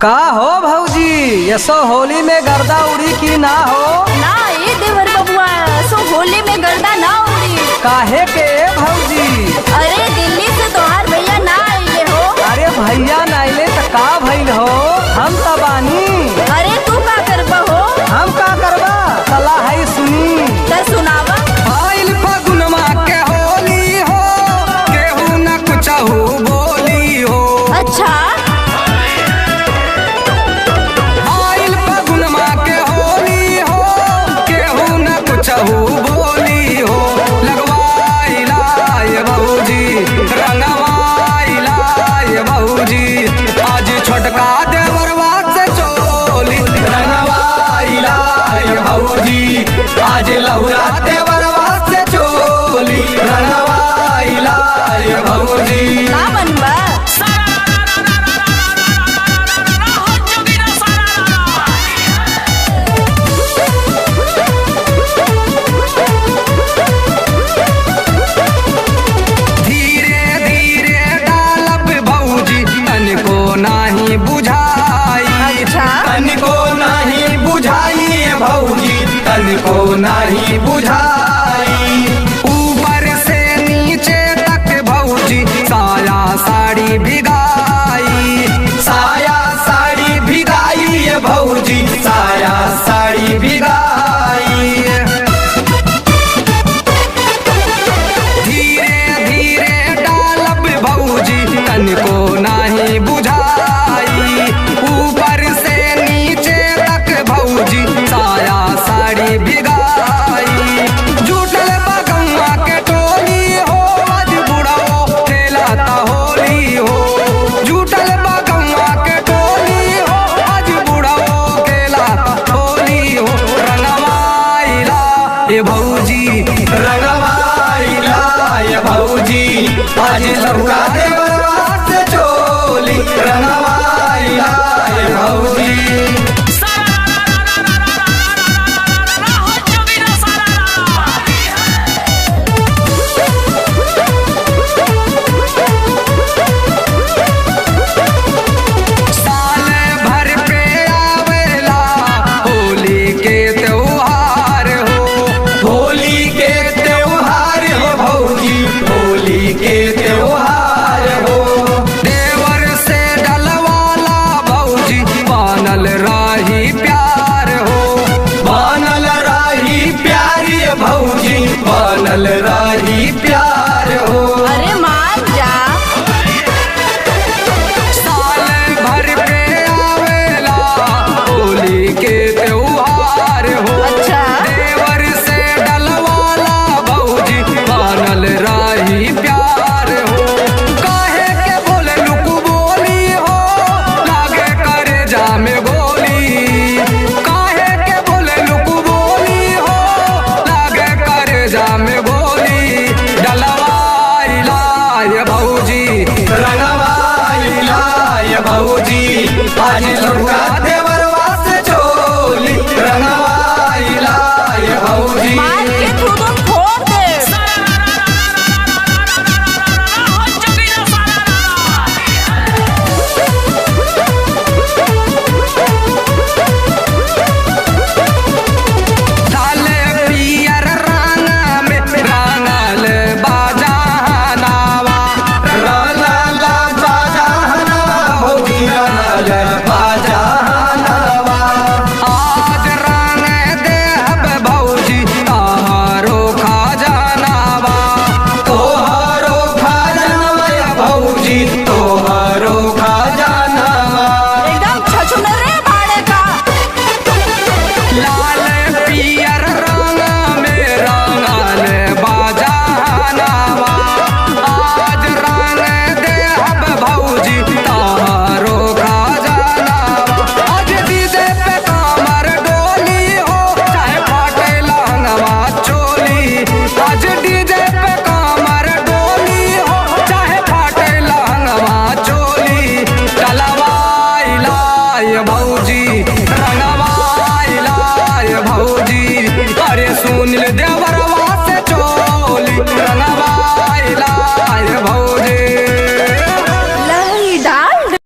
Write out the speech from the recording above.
का हो भौजी यसो होली में गर्दा उड़ी की ना हो? ना ये देवर बबुआ सो होली में गर्दा ना उड़ी। काहे के भौजी? अरे दिल्ली से तोहार भैया ना आइले हो। अरे भैया ना आइले तो का भइल हो? हम तो बानी। अरे तू का करबा हो? हम का करबा सला है सुनी त सुनावा। आइल फगुनमा के होली हो केहू न कुछहू बोली हो। अच्छा चहू बोली हो लगवाइला ये भौजी रंगवाइला ये भौजी आज छोटका देवरवा से चोली रंगवाइला ये भौजी आज लहुरा देवरवा से चोली रंगवाइला ये भौजी ना बनबा को नहीं बुझाई ऊपर से नीचे तक भौजी साया साड़ी भिगाई साया साड़ी भिगाई ये भौजी साया साड़ी भिगाई धीरे धीरे डालब भौजी तन को नहीं बुझाई ऊपर से नीचे तक भौजी साया साड़ी भिगाई जुटल बगुआ के टोली हो आज बुढ़ाओ खेलाता होली हो जुटल बगुआ के टोली हो आज बुढ़ाओ खेलाता होली हो रंगवाइला ये भौजी रंगवाइला ये भौजी आज लहुरा देवरवा से चोली रंगवाइला ये भौजी के त्योहार हो देवर से डलवाला भौजी बनल राही प्यार हो बनल राही प्यार भौजी बनल राही प्यार हो। अरे मान जा साल भर पे आवेला होली के त्योहार हो। अच्छा देवर से डलवाला भौजी बनल राही प्यार भौजी आज लहुरा